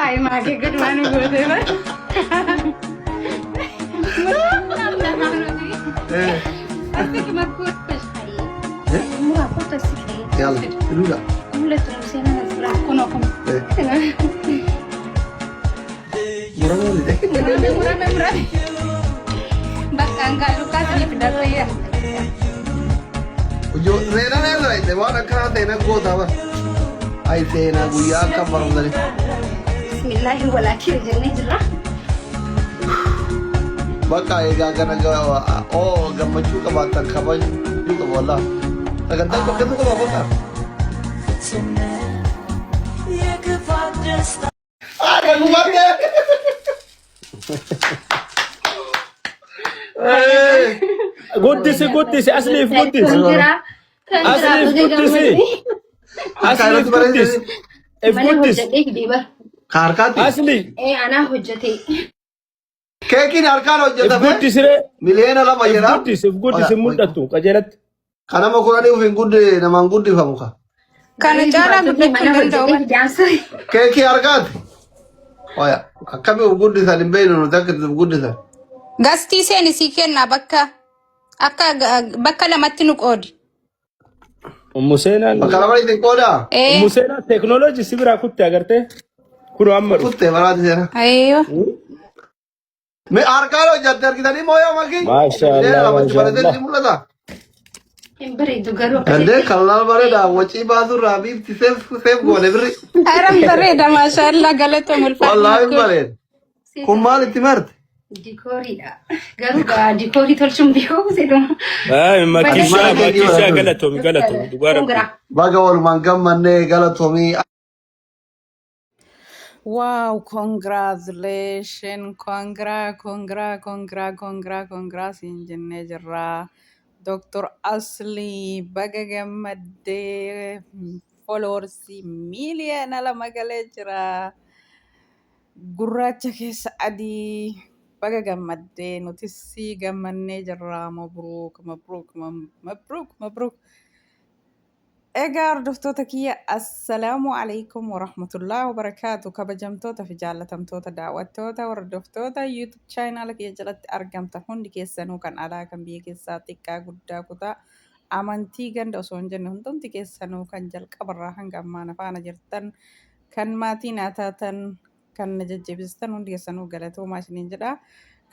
Ay, maki good man go diba? Asik magkut pas ay. Mura ko tas sige. Yalla, iluda. Mula to sina na sura ko no ko. Murang mo deh. Mura. Baka enggak luka sini pidato ya. Ujo, nena ite, wala ka tena go tawa. Ay tena guya ka barang dari. Bismillah wala kirjani jira. Baka ega kana ga oh gammachu ka bata ka ba juga wala. Aganda ko ka ba bata. Ada gumanya. قدسي اصلي في قدس اصلي في قدس اصلي في قدس في قدس Karkati. اصلي انا hojjate. Keekin harkaan في hojjetame. قدس ري Miliyoona lama في jedha. قدس مدته قجلت Kanama kurani ufin gudde namaan guddifamu ka. Kana jala guddachuu danda'u. Keekii harkaati. Oya akkami uf guddisan hin beeynu nuti akka uf guddisan. Gastii seeni sii kenna akka bakka lamatti nu qoodi. ام سينا Bakka lama isin qoodaa. ام سينا تكنولوجي سبرا كنت اغرتي كنو عمر Kuttee baraati seena. Ayyo. Me harkaan hojjette argitanii mooyaa makii. Masha Allah, Miliyoona lama masha baratee Allah. si mul'ata. Hin bareedu garuu. Dandee kallaan bareeda wacii baasurraa biifti seef goone birri. Aram bareeda maashaallah galatoom ulfaatu. Wallaahi bareeda. Kun maal itti marte? Dikooriidha. Garuu dikoorii tolchuun beeku jedhama. ما كيشا قالتهم دوباره Baga walumaan gammannee galatoomii. Wow, congratulations, congrats in jenne jirra. Dr. Asli baga gammadde followers million ala magalee jira. Gurraacha keessa adii baga gammadde nuti si gammannee jirra. Mabruk. Egaa hordoftoota kiyya assalaamu alaikum warahmatullahi wabarakaatu kabajamtoota fi jaallatamtoota daawwattoota hordoftoota yuutub chaanaala kiyya jalatti argamtan hundi keessanuu kan alaa kan biyya keessaa xiqqaa guddaa kutaa amantii ganda osoo hin jenne hundumti keessanuu kan jalqabarraa hanga ammaan afaana jirtan kan maatii naa taatan kan na jajjabistan hundi keessanuu galatoomaa isiniin jedha.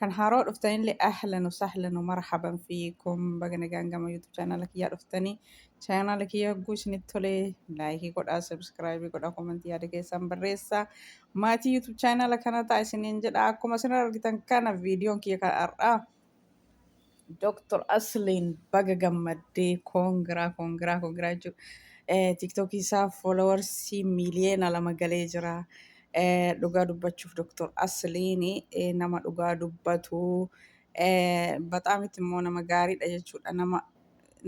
Kan haroo dhuftanillee ahlan sahlan marhaban fiikum baga nagaan gama yuutub chaanaala kiyyaa dhuftanii chaanaala kiyya hogguu isinitti tolee laayikii godhaa sabskiraaybii godhaa komentii yaada keessan barreessaa maatii yuutub chaanaala kana ta'a isiniin jedha akkuma isin argitan kana viidiyoon kiyya kan har'aa Dr. Asliin baga gammaddee kongiraa jechuudha. Tiktokii isaa foolowarsii miliyoona 2 galee jira. Dhugaa dubbachuuf Dr. Asliin nama dhugaa dubbatu baxaamitti immoo nama gaariidha jechuudha.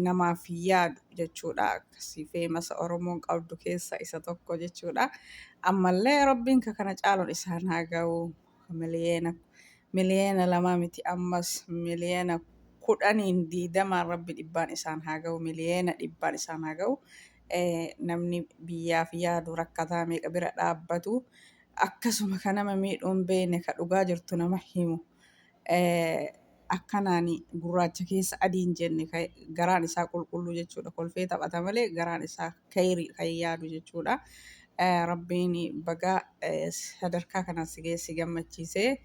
Namaaf yaadu jechuudha. Akkasii feemasa Oromoon qabdu keessa isa tokko jechuudha. Ammallee rabbiin kana caaluun isaan haa ga'u. Miliyoona 2 miti ammas miliyoona 10 rabbi dhibbaan isaan haa ga'u. Miliyoona 100 isaan haa ga'u. Namni biyyaaf yaadu rakkataa meeqa bira dhaabbatu akkasuma kan nama miidhuun beekne ka dhugaa jirtu nama himu. Akkanaan gurraacha keessa adiin jenne garaan isaa qulqulluu jechuudha. Kolfee taphata malee garaan isaa kayrii kan yaadu jechuudha. Rabbiin baga sadarkaa kanaan si geessi gammachiisee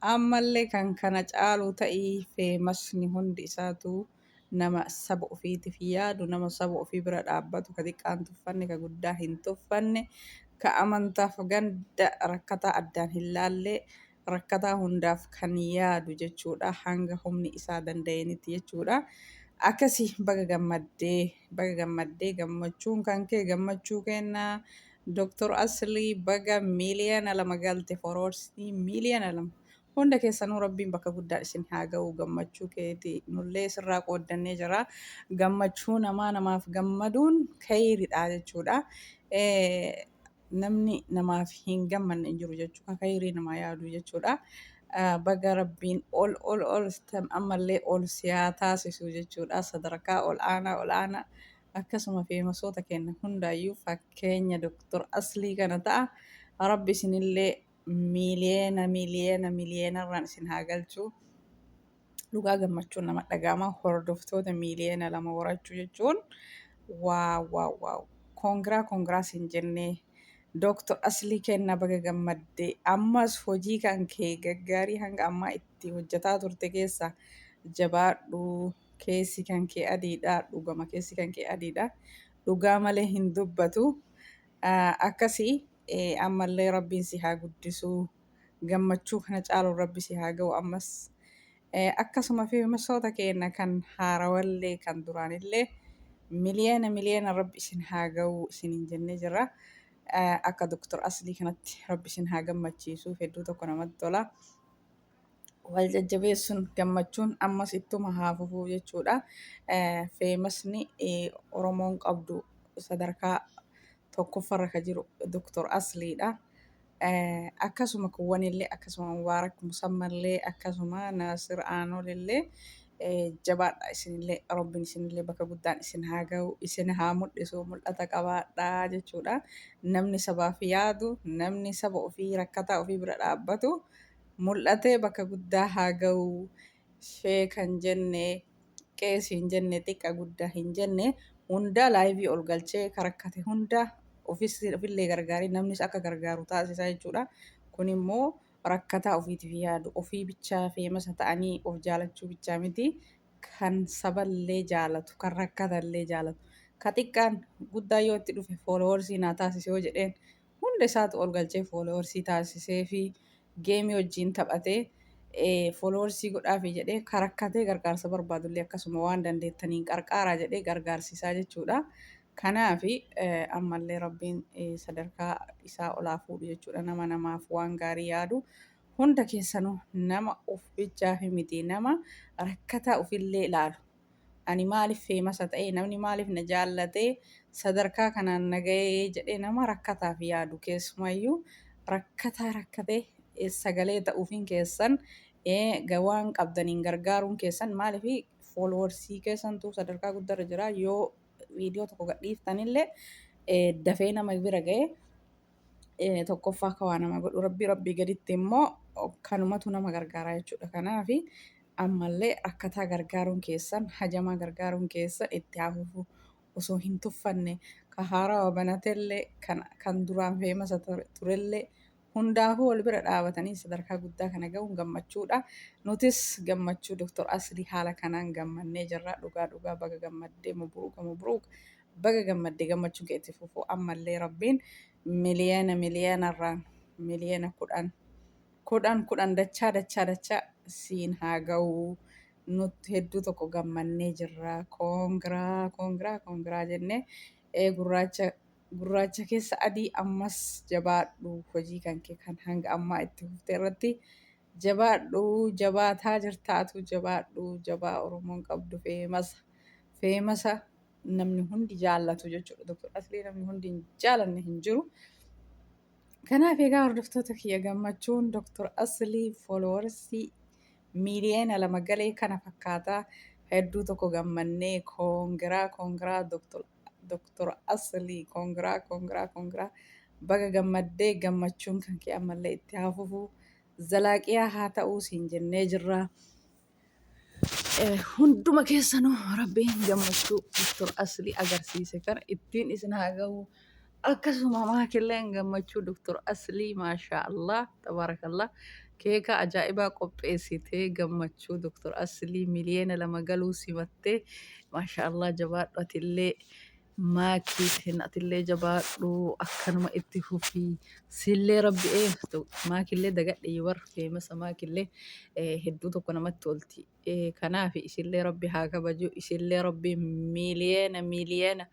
ammallee kan kana caalu ta'ii feemasni hundi isaatu nama saba ofiitiif yaadu nama saba ofii bira dhaabbatu ka xiqqaan tuffanne ka guddaa hin tuffanne ka amantaaf ganda rakkataa addaan hin laalle rakkataa hundaaf kan yaadu jechuudha hanga humni isaa danda'anitti jechuudha. Akkasii baga gammaddee gammachuun kan kee gammachuu kennaa Dr. Aslii baga miliyoona 2 galte followers miliyoona 2 hunda keessanuu rabbiin bakka guddaa isin haa ga'u gammachuu keeti nullee sirraa qooddannee jira gammachuu namaaf gammaduun kayriidha jechuudha. Namni namaaf hin gammanne hin jiru jechuudha kayrii namaa yaadu jechuudha. Baga rabbiin ol ammallee ol siyaa taasisu jechuudha sadarkaa ol aanaa akkasuma feemasoota kenna hundaayyuu fakkeenya Dr. Aslii kana ta'a. rabbi isinillee miiliyeena isin haa galchu. Dhugaa gammachuun nama dhaga'ama. Hordoftoota miiliyeena 2 horachuu jechuun waaw koongiraa siin jennee Dooktor Aslii Kennaa baga gammaddee ammas hojii kan kee gaggaarii hanga ammaa itti hojjetaa turte keessa jabaadhu. Keessi kan kee adiidha. Dhugama keessi kan kee adiidha. Dhugaa malee hin dubbatu. Akkasii ammallee rabbiin si haa guddisuu. Gammachuu kana caaluun rabbi si haa ga'u ammas. Akkasuma feemasoota keenya kan haarawallee kan duraanillee miliyeena rabbi isin haa ga'u isiniin jennee jirra. Akka Dooktor Aslii kanatti rabbi isin haa gammachiisuuf hedduu tokko namatti tola. Wal jajjabeessuun gammachuun ammas ittuma haa fufuu jechuudha. Feemasni Oromoon qabdu sadarkaa tokkoffarra kan jiru Dooktor Asliidha. Akkasuma kuwwanillee akkasuma Mubaarak Musammallee akkasuma Naasir Aanolillee jabaadha isinillee rabbiin isinillee bakka guddaan isin haa ga'u isin haa mul'isu mul'ata qabaadhaa jechuudha. Namni sabaaf yaadu namni saba ofii rakkataa ofii bira dhaabbatu mul'atee bakka guddaa haa ga'u. Shee kan jenne qeesii hin jenne xiqqaa guddaa hin jenne hunda laayivii ol galchee kan rakkate hunda ofillee gargaaree namnis akka gargaaru taasisaa jechuudha. Kun immoo rakkataa ofiitiif yaadu ofii bichaa feemasa ta'anii of jaalachuu bichaa miti kan saballee jaalatu kan rakkatallee jaalatu. Ka xiqqaan guddaa yoo itti dhufe fooloowarsii naa taasise yoo jedheen hunda isaatu ol galchee fooloowarsii taasisee fi geemii wajjin taphatee fooloowarsii godhaafi jedhee ka rakkatee gargaarsa barbaadullee akkasuma waan dandeettaniin qarqaaraa jedhee gargaarsisaa jechuudha. Kanaafi ammallee rabbiin sadarkaa isaa olaa fuudhu jechuudha. Nama namaaf waan gaarii yaadu hunda keessanuu nama of bichaaf miti nama rakkataa ofillee ilaalu. Ani maaliif feemasa ta'ee namni maaliif na jaallatee sadarkaa kanaan na ga'ee jedhee nama rakkataaf yaadu keessumayyuu rakkatee sagalee ta'uufiin keessan waan qabdaniin gargaaruun keessan maaliif fooloowarsii keessantuu sadarkaa guddaarra jira yoo viidiyoo tokko gadhiiftanillee dafee nama bira ga'e tokkoffaa akka waa nama godhu rabbii gaditti immoo kanumatu nama gargaaraa jechuudha. Kanaafi ammallee rakkataa gargaaruun keessan hajamaa gargaaruun keessan itti haa fufu osoo hin tuffanne ka haarawaa banatellee kan duraan feemasa turellee hundaafuu wal bira dhaabatanii sadarkaa guddaa kana ga'uun gammachuudha. Nutis gammachuu Dooktor Aslii haala kanaan gammannee jirra. Dhugaa baga gammaddee mubruuka baga gammaddee gammachuun kee itti fufu ammallee rabbiin miliyeenarraan miliyeena kudhan dachaa siin haa ga'u. Nuti hedduu tokko gammannee jirra. Koongiraa jennee gurraacha keessa adii ammas jabaadhu hojii kan kee kan hanga ammaa itti fuftee irratti jabaadhu jabaataa jirtaatu jabaadhu jabaa Oromoon qabdu feemasa namni hundi jaallatu jechuudha. Dooktor Aslii namni hundi hin jaalanne hin jiru. Kanaaf egaa hordoftoota kiyya gammachuun Dooktor Aslii fooloowarsii miliyeena 2 galee kana fakkaata. Hedduu tokko gammannee koongiraa Dooktor Aslii koongiraa baga gammaddee gammachuun kan kee ammallee itti haa fufu zalaaqiyaa haa ta'uu siin jennee jirra. Hunduma keessanuu rabbiin gammachuu Dooktor Aslii agarsiise kana ittiin isin haa ga'u. Akkasuma maakilleen gammachuu Dooktor Aslii maashaallah tabaarakallah keeka ajaa'ibaa qopheessitee gammachuu Dooktor Aslii miliyeena 2 galuu simattee maashaallah jabaadhu atillee maakii atillee jabaadhu akkanuma itti fufii sillee rabbi maakillee dagadhe war feemasa maakillee hedduu tokko namatti tolti. Kanaaf isillee rabbi haa kabaju isillee rabbi miliyeena 30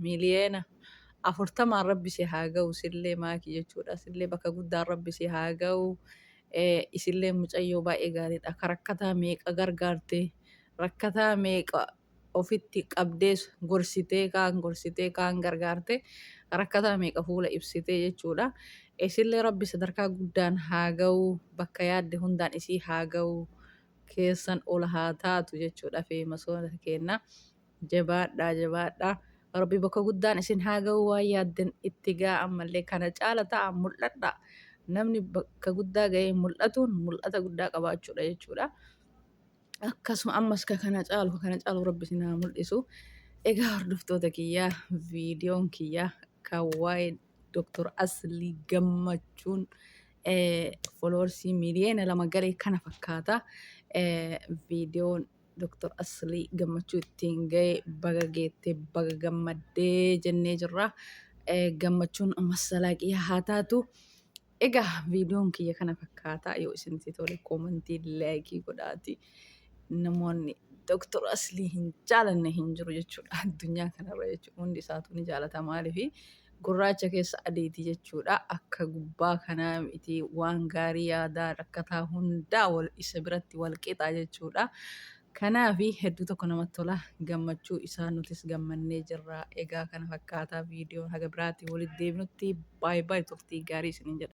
miliyeena 40 rabbi si haa ga'u sillee maakii jechuudha. Sillee bakka guddaan rabbi si haa ga'u. Isillee mucayyoo baay'ee gaariidha. Akka rakkataa meeqa gargaarte rakkataa meeqa ofitti qabdee gorsitee kaan gargaarte rakkataa meeqa fuula ibsitee jechuudha. Isillee rabbi sadarkaa guddaan haa ga'u bakka yaadde hundaan isii haa ga'u keessan ol haa taatu jechuudha. Feemasoota keenya jabaadhaa rabbi bakka guddaan isin haa ga'u waan yaaddan itti ga'a mallee kana caala ta'a mul'adha. Namni bakka guddaa ga'ee mul'atuun mul'ata guddaa qabaachuudha jechuudha. Akkasuma ammas ka kana caalu rabbi isin haa mul'isu. Egaa hordoftoota kiyyaa viidiyoon kiyyaa kan waa'ee Dr. Aslii Gammachuun foloorsii miliyoona 2 galee kana fakkaata. Viidiyoon Dr. Aslii Gammachuu ittiin ga'e baga geettee baga gammaddee jennee jirra. Gammachuun ammas salaaqiyaa haa taatu. Egaa viidiyoon kiyya kana fakkaata. Yoo isinitti tole koomentii laayikii godhaati. Namoonni Dr. Aslii hin jaalanne hin jiru jechuudha addunyaa kanarra jechuudha. Hundi isaatu ni jaalata maaliif gurraacha keessa adiiti jechuudha. Akka gubbaa kanaa miti waan gaarii yaadaa rakkataa hundaa isa biratti wal qixaa jechuudha. Kanaaf hedduu tokko namatti tola. Gammachuu isaa nutis gammannee jirra. Egaa kana fakkaataa viidiyoo haga biraatti walitti deebinutti baay'ee turtii gaarii isiniin jedha.